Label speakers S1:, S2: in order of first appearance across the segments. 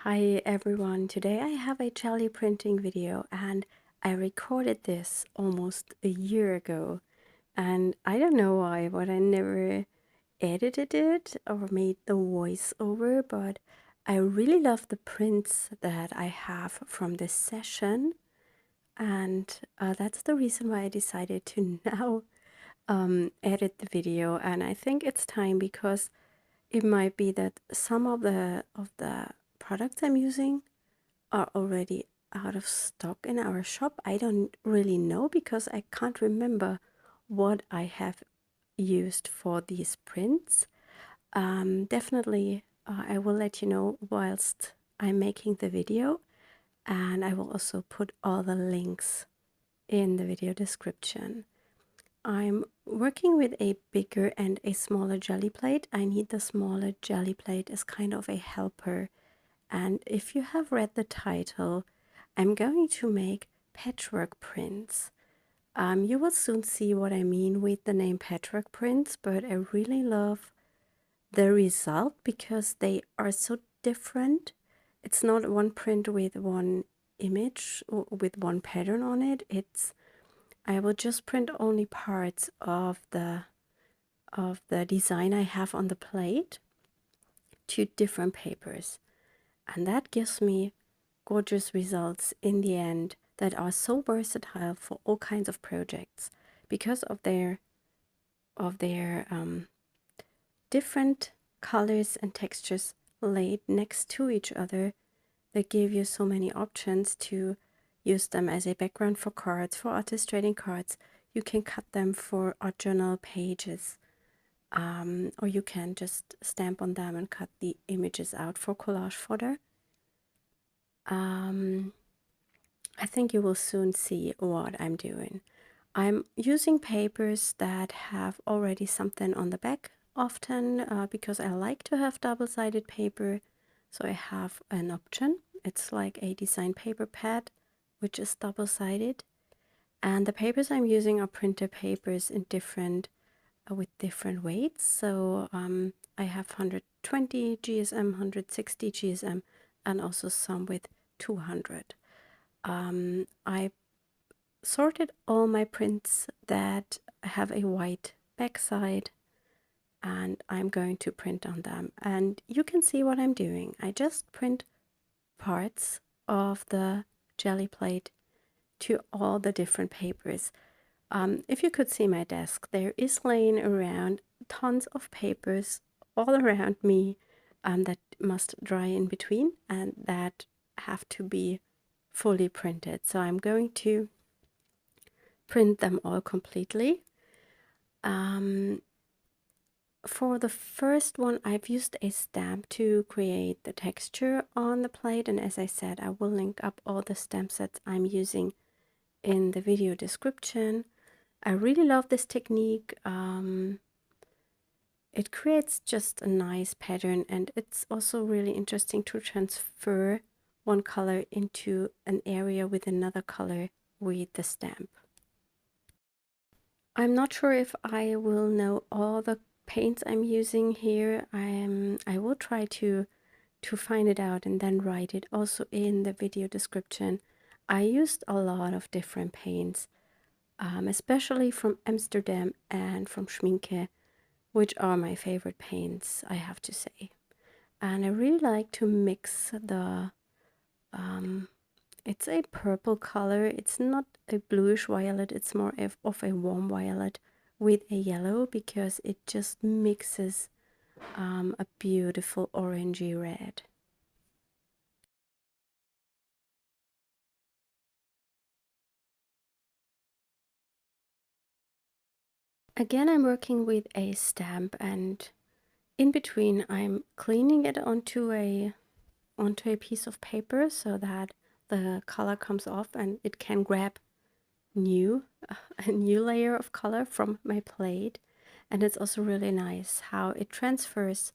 S1: Hi everyone, today I have a jelly printing video and I recorded this almost a year ago and I don't know why, but I never edited it or made the voiceover, but I really love the prints that I have from this session and that's the reason why I decided to now edit the video. And I think it's time because it might be that some of the products I'm using are already out of stock in our shop. I don't really know because I can't remember what I have used for these prints. Definitely, I will let you know whilst I'm making the video, and I will also put all the links in the video description. I'm working with a bigger and a smaller jelly plate. I need the smaller jelly plate as kind of a helper. And if you have read the title, I'm going to make patchwork prints. You will soon see what I mean with the name patchwork prints, but I really love the result because they are so different. It's not one print with one image or with one pattern on it. I will just print only parts of the design I have on the plate to different papers. And that gives me gorgeous results in the end that are so versatile for all kinds of projects because of their different colors and textures laid next to each other. They give you so many options to use them as a background for cards, for artist trading cards. You can cut them for art journal pages, or you can just stamp on them and cut the images out for collage fodder. I think you will soon see what I'm doing. I'm using papers that have already something on the back often because I like to have double-sided paper. So I have an option. It's like a design paper pad, which is double-sided. And the papers I'm using are printer papers in different, with different weights. So I have 120 GSM, 160 GSM, and also some with 200. I sorted all my prints that have a white backside and I'm going to print on them. And you can see what I'm doing. I just print parts of the jelly plate to all the different papers. If you could see my desk, there is laying around tons of papers all around me that must dry in between and that have to be fully printed. So I'm going to print them all completely. For the first one, I've used a stamp to create the texture on the plate, and as I said, I will link up all the stamp sets I'm using in the video description. I really love this technique. It creates just a nice pattern, and it's also really interesting to transfer one color into an area with another color with the stamp. I'm not sure if I will know all the paints I'm using here. I will try to find it out and then write it also in the video description. I used a lot of different paints, especially from Amsterdam and from Schmincke, which are my favorite paints, I have to say. And I really like to mix the it's a purple color. It's not a bluish violet, it's more of a warm violet with a yellow because it just mixes a beautiful orangey red. Again, I'm working with a stamp, and in between I'm cleaning it onto a piece of paper so that the color comes off and it can grab a new layer of color from my plate. And it's also really nice how it transfers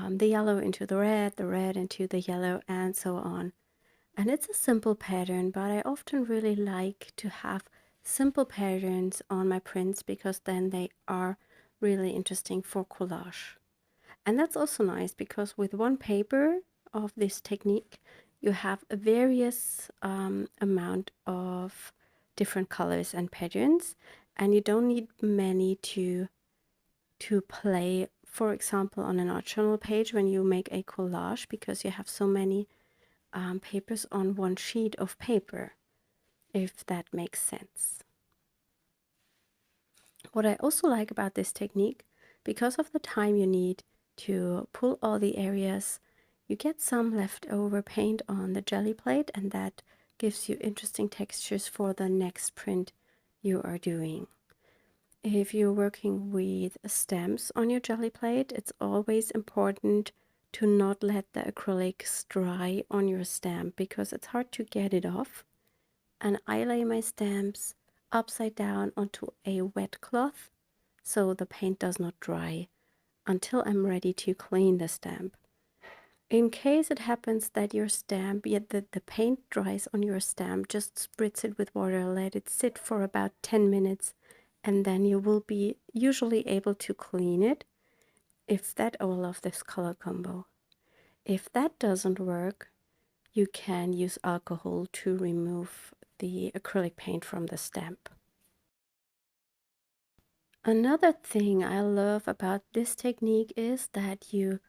S1: the yellow into the red into the yellow, and so on. And it's a simple pattern, but I often really like to have simple patterns on my prints because then they are really interesting for collage. And that's also nice because with one paper of this technique, you have a various amount of different colors and patterns, and you don't need many to play, for example, on an art journal page when you make a collage, because you have so many papers on one sheet of paper, if that makes sense. What I also like about this technique, because of the time you need to pull all the areas, you get some leftover paint on the Gelli plate, and that gives you interesting textures for the next print you are doing. If you're working with stamps on your Gelli plate, it's always important to not let the acrylics dry on your stamp, because it's hard to get it off. And I lay my stamps upside down onto a wet cloth so the paint does not dry until I'm ready to clean the stamp. In case it happens that your stamp, the paint dries on your stamp, just spritz it with water, let it sit for about 10 minutes, and then you will be usually able to clean it. I love this color combo. If that doesn't work, you can use alcohol to remove the acrylic paint from the stamp. Another thing I love about this technique is that you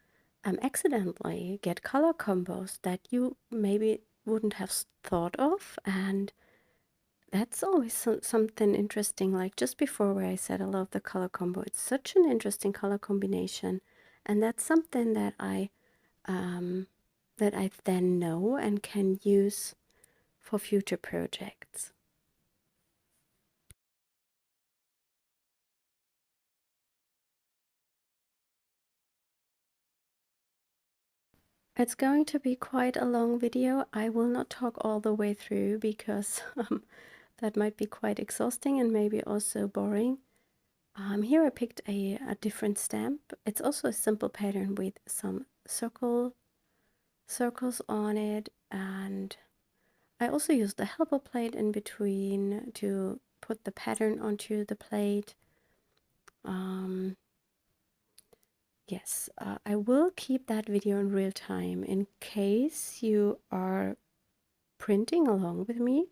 S1: accidentally get color combos that you maybe wouldn't have thought of, and that's always something interesting. Like just before, where I said I love the color combo, it's such an interesting color combination, and that's something that I then know and can use for future projects. It's going to be quite a long video. I will not talk all the way through, because that might be quite exhausting and maybe also boring. Here I picked a different stamp. It's also a simple pattern with some circles on it, and I also used the helper plate in between to put the pattern onto the plate. Yes, I will keep that video in real time in case you are printing along with me.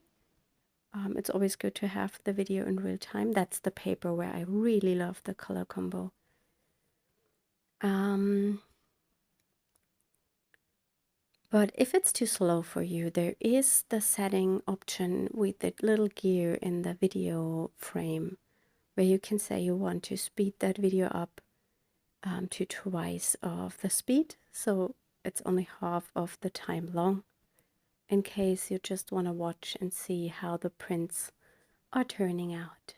S1: It's always good to have the video in real time. That's the paper where I really love the color combo. But if it's too slow for you, there is the setting option with the little gear in the video frame, where you can say you want to speed that video up to twice of the speed, so it's only half of the time long, in case you just want to watch and see how the prints are turning out.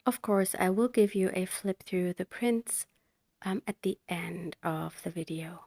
S1: Of course, I will give you a flip through the prints at the end of the video.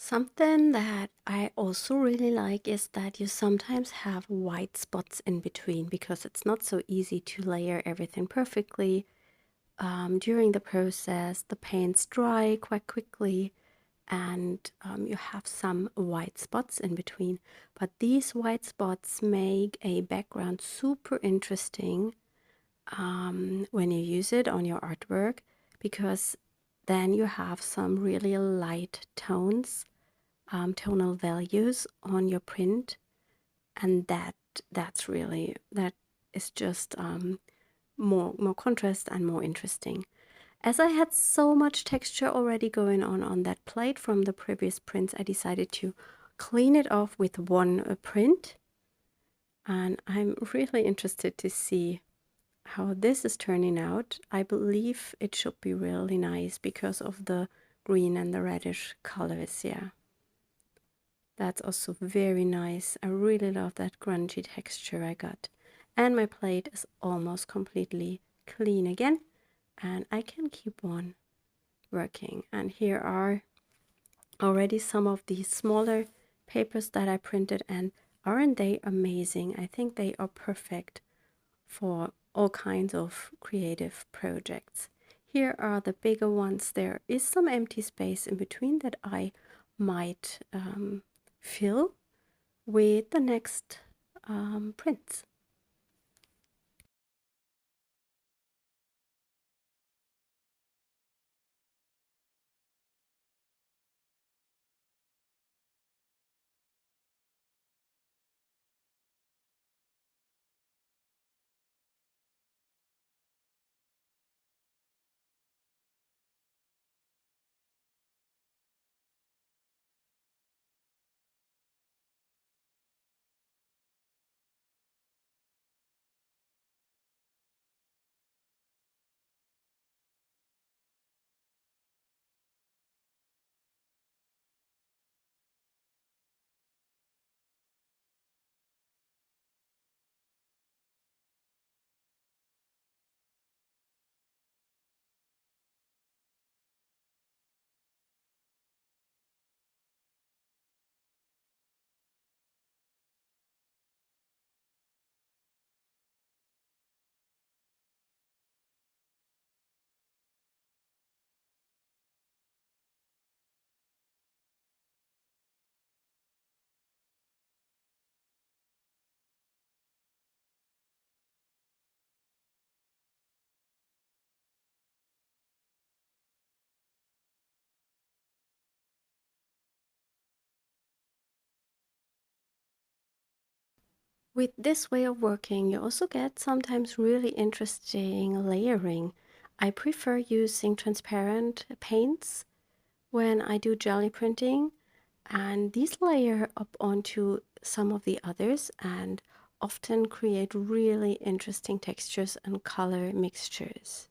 S1: Something that I also really like is that you sometimes have white spots in between because it's not so easy to layer everything perfectly. During the process, the paints dry quite quickly and you have some white spots in between. But these white spots make a background super interesting when you use it on your artwork, because then you have some really light tones, tonal values on your print, and that is just more contrast and more interesting. As I had so much texture already going on that plate from the previous prints, I decided to clean it off with one print, and I'm really interested to see how this is turning out. I believe it should be really nice because of the green and the reddish colors. Yeah, that's also very nice. I really love that grungy texture I got. And my plate is almost completely clean again, and I can keep on working. And here are already some of the smaller papers that I printed, and aren't they amazing? I think they are perfect for all kinds of creative projects. Here are the bigger ones. There is some empty space in between that I might fill with the next prints. With this way of working, you also get sometimes really interesting layering. I prefer using transparent paints when I do jelly printing, and these layer up onto some of the others and often create really interesting textures and color mixtures.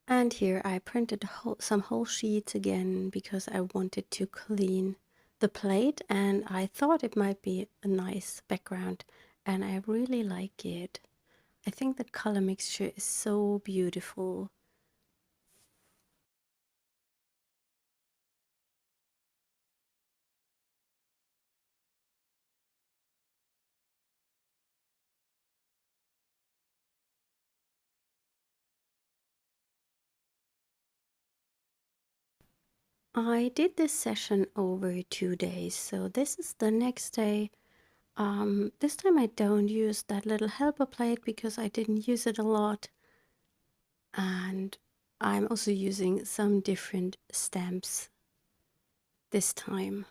S1: And here I printed some whole sheets again because I wanted to clean the plate and I thought it might be a nice background and I really like it. I think the color mixture is so beautiful. I did this session over 2 days, so this is the next day. This time I don't use that little helper plate because I didn't use it a lot. And I'm also using some different stamps this time.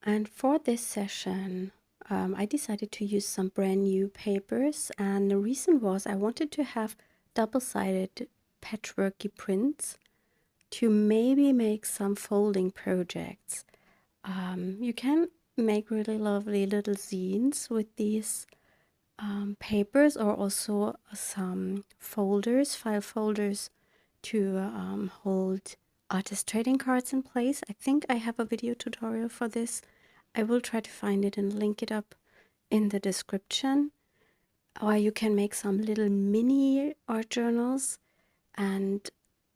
S1: And for this session, I decided to use some brand new papers. And the reason was I wanted to have double-sided patchworky prints to maybe make some folding projects. You can make really lovely little zines with these papers or also some folders, file folders to hold artist trading cards in place. I think I have a video tutorial for this. I will try to find it and link it up in the description. Or you can make some little mini art journals. And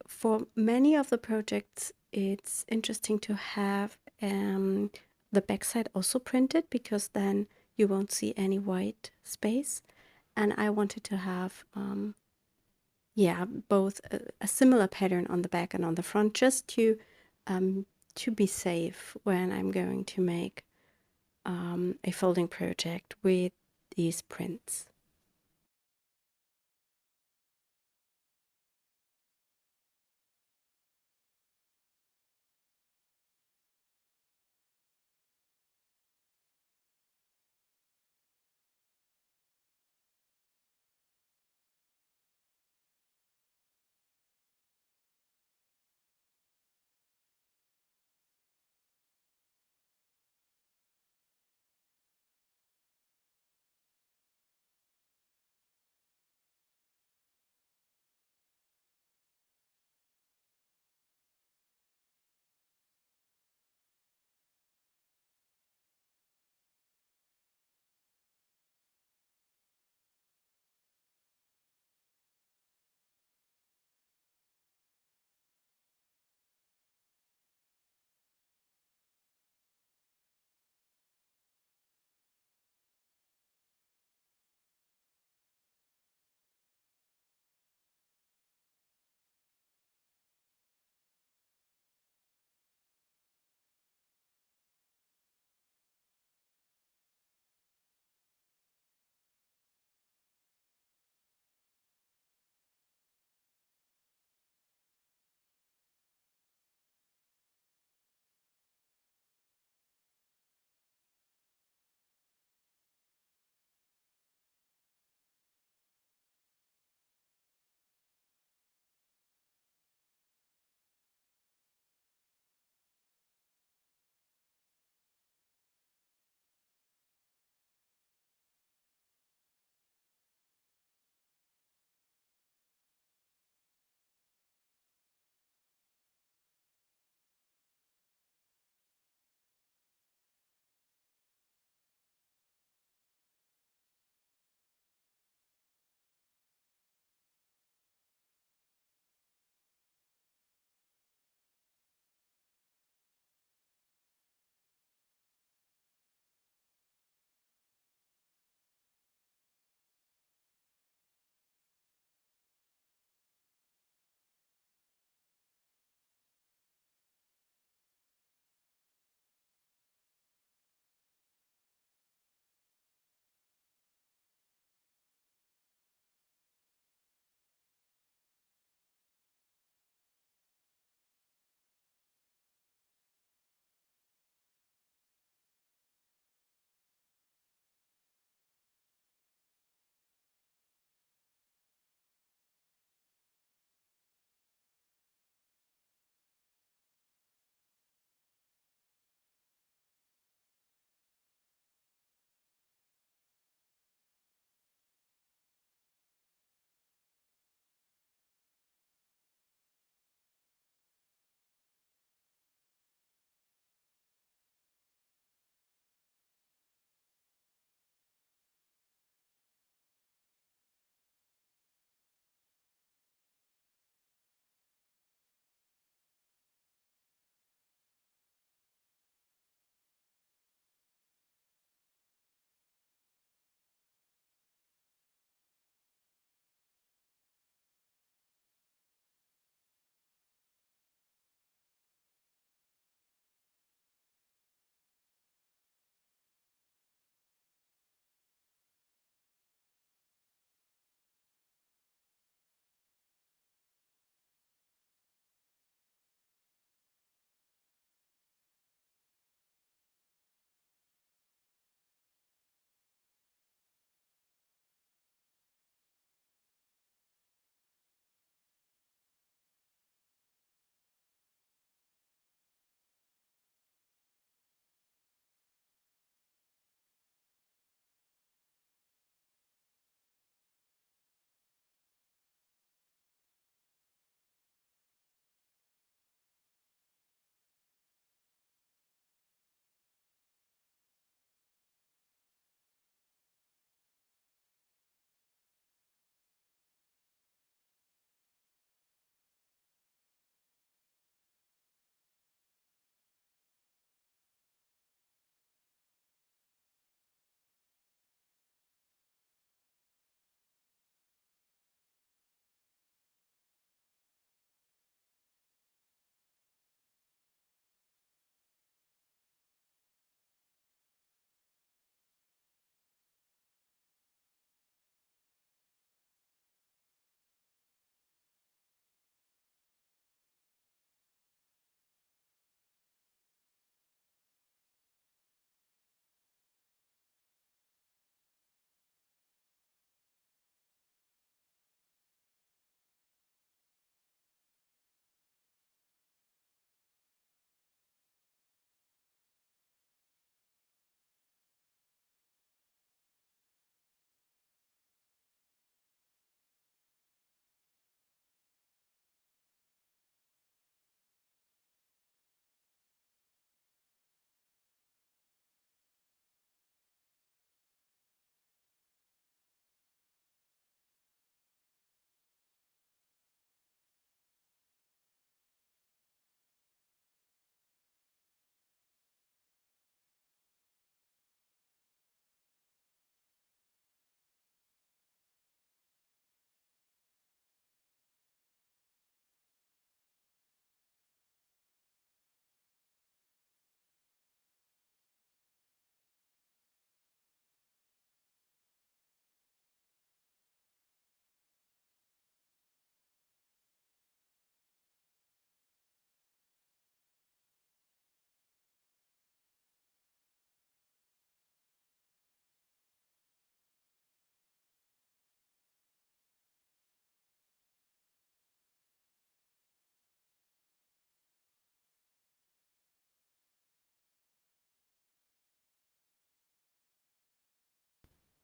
S1: for many of the projects, it's interesting to have the backside also printed because then you won't see any white space. And I wanted to have, yeah, both a similar pattern on the back and on the front, just to be safe when I'm going to make a folding project with these prints.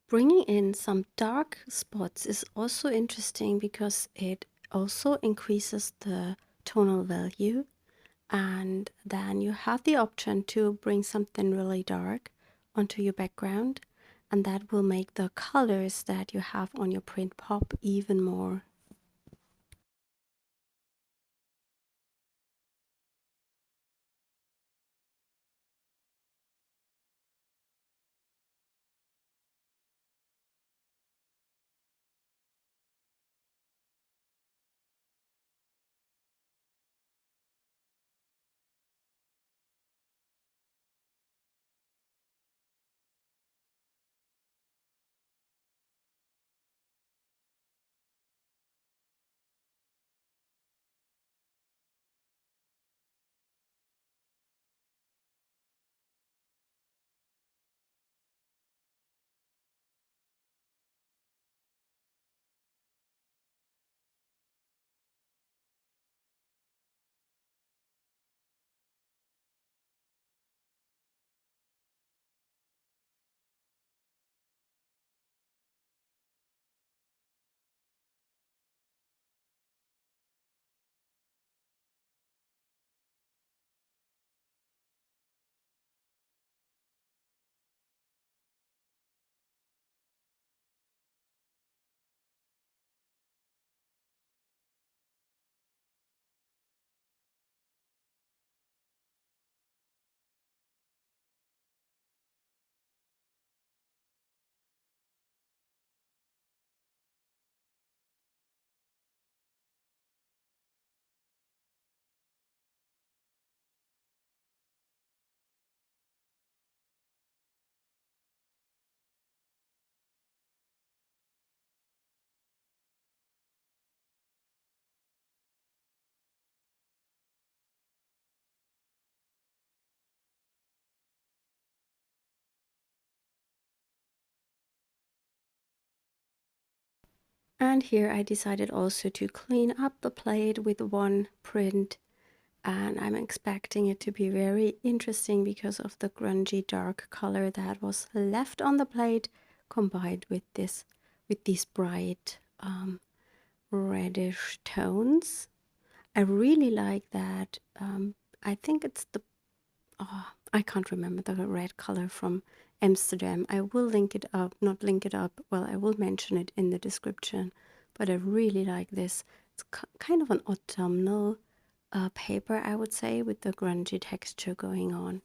S1: Bringing in some dark spots is also interesting because it also increases the tonal value, and then you have the option to bring something really dark onto your background, and that will make the colors that you have on your print pop even more. And here I decided also to clean up the plate with one print, and I'm expecting it to be very interesting because of the grungy dark color that was left on the plate combined with these bright reddish tones. I really like that. I think it's the I can't remember the red color from Amsterdam. I will link it up, not link it up, well, I will mention it in the description, but I really like this. It's kind of an autumnal paper, I would say, with the grungy texture going on.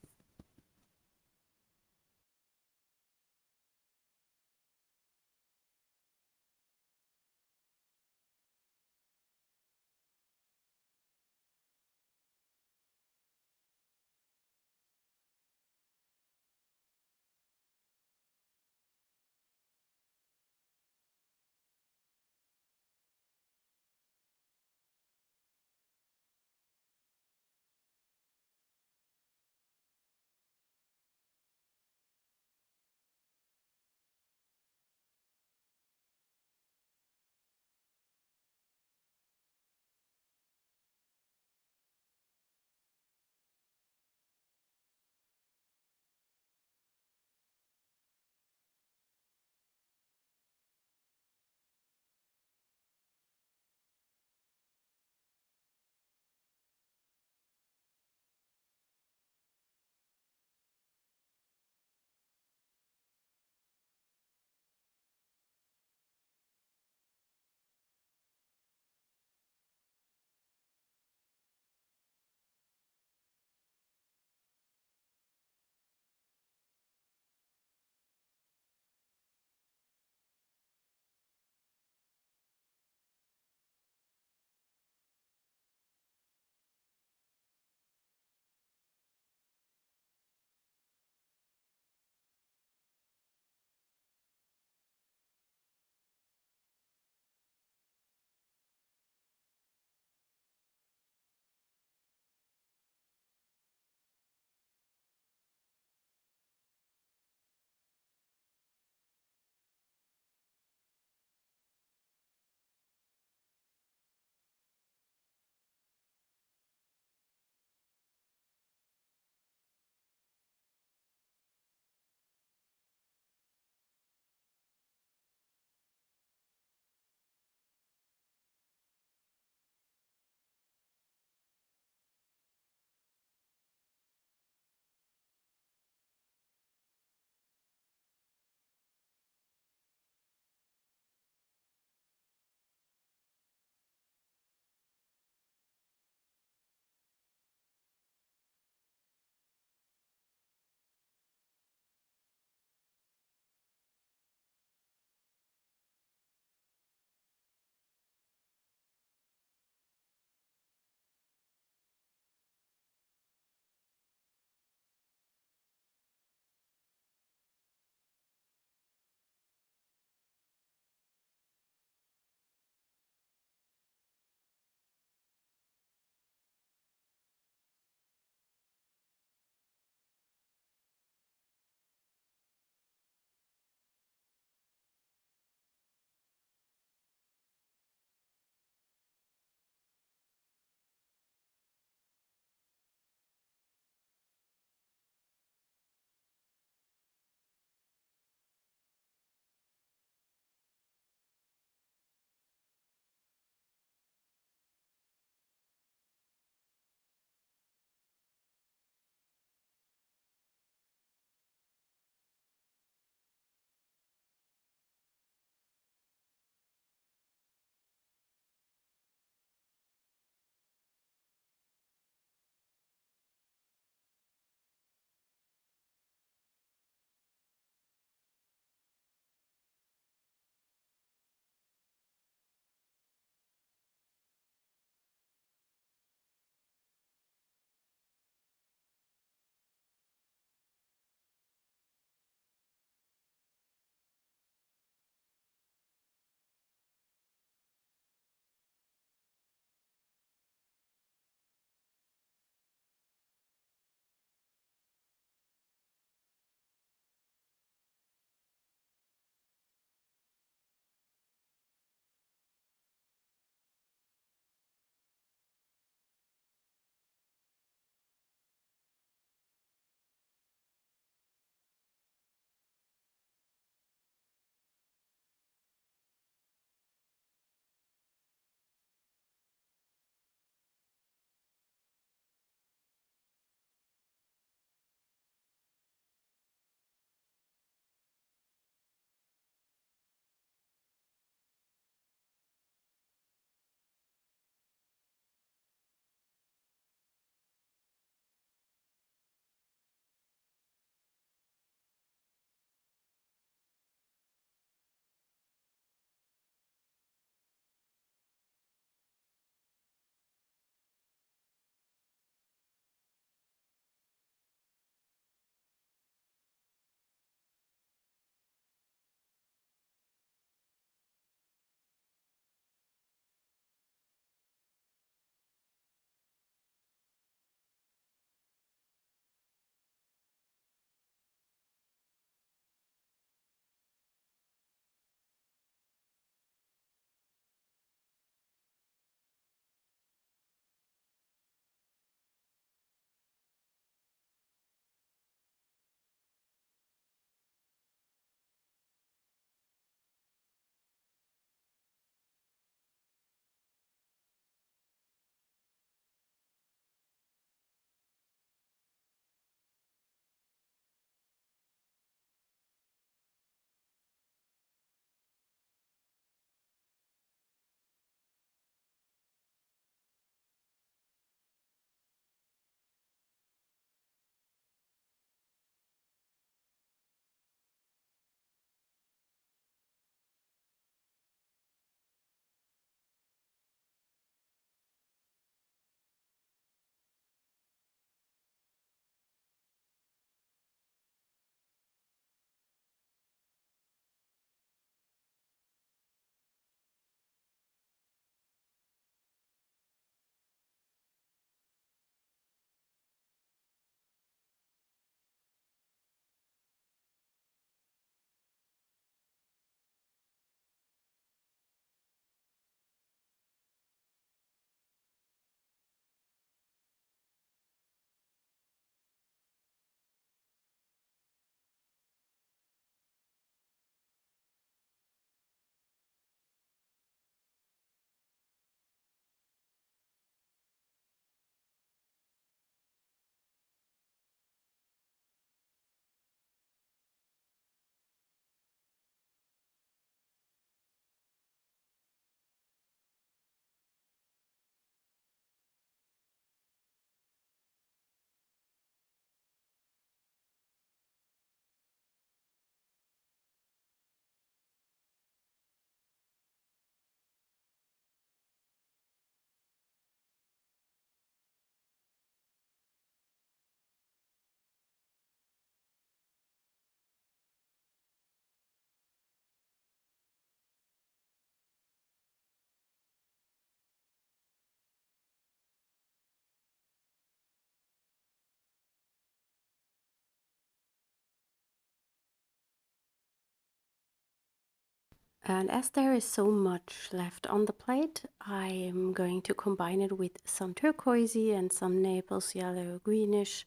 S1: And as there is so much left on the plate, I am going to combine it with some turquoise and some Naples yellow greenish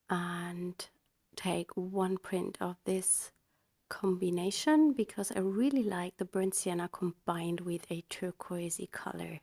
S1: and take one print of this combination because I really like the burnt sienna combined with a turquoisey color.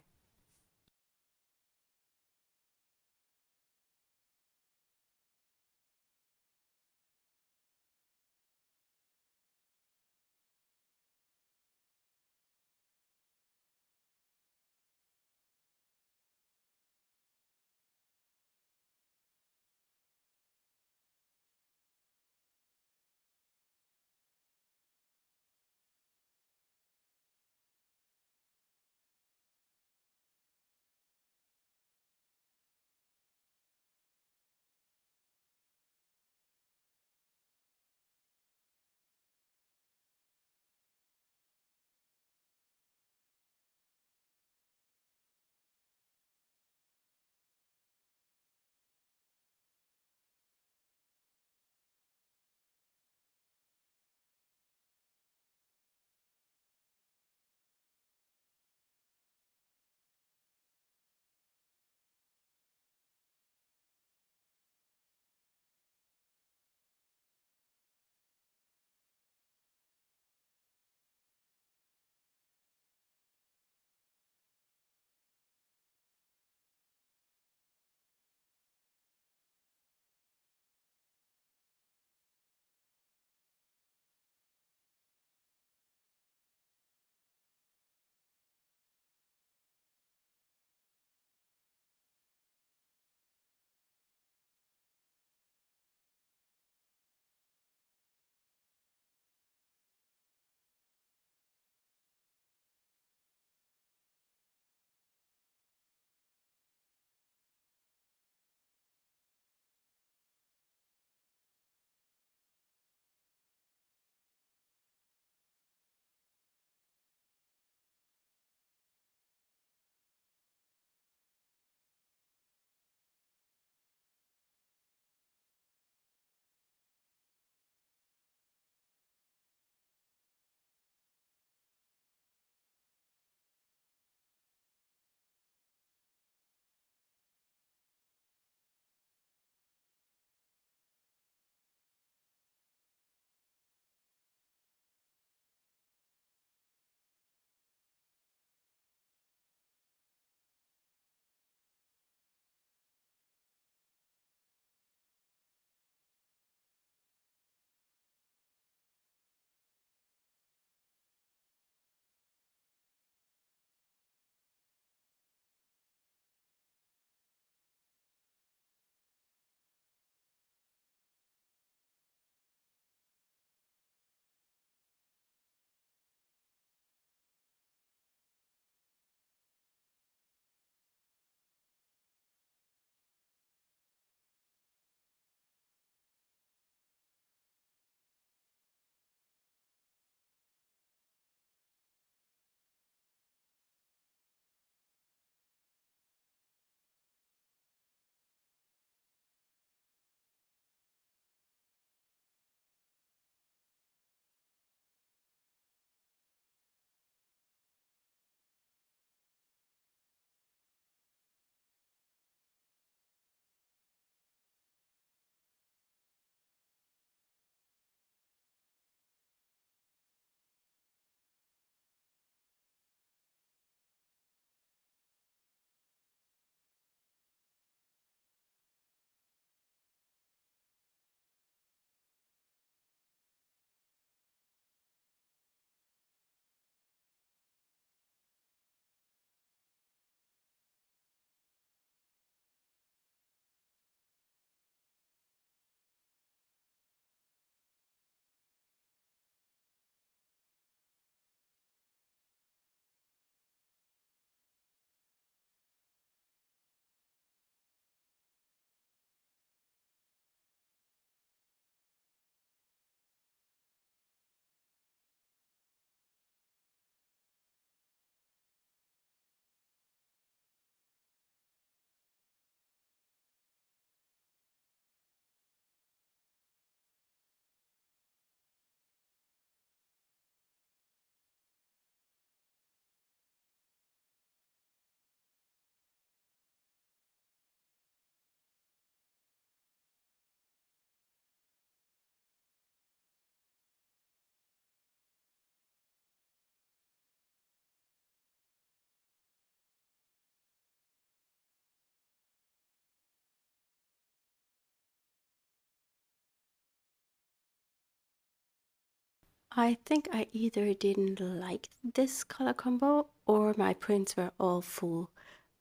S1: I think I either didn't like this color combo or my prints were all full,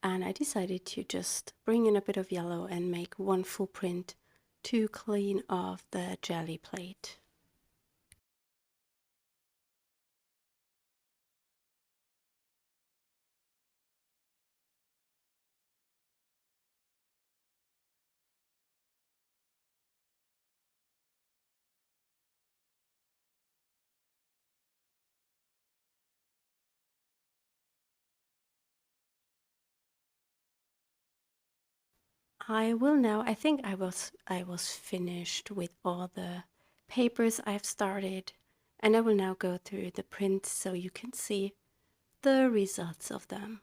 S1: and I decided to just bring in a bit of yellow and make one full print to clean off the jelly plate. I think I was finished with all the papers I've started, and I will now go through the prints so you can see the results of them.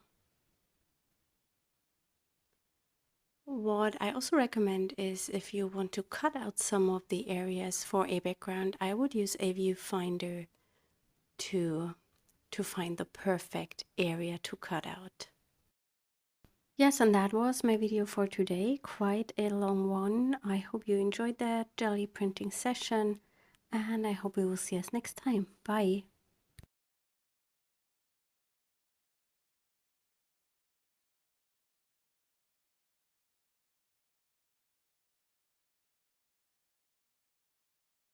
S1: What I also recommend is if you want to cut out some of the areas for a background, I would use a viewfinder to find the perfect area to cut out. Yes, and that was my video for today. Quite a long one. I hope you enjoyed that jelly printing session, and I hope we will see us next time. Bye.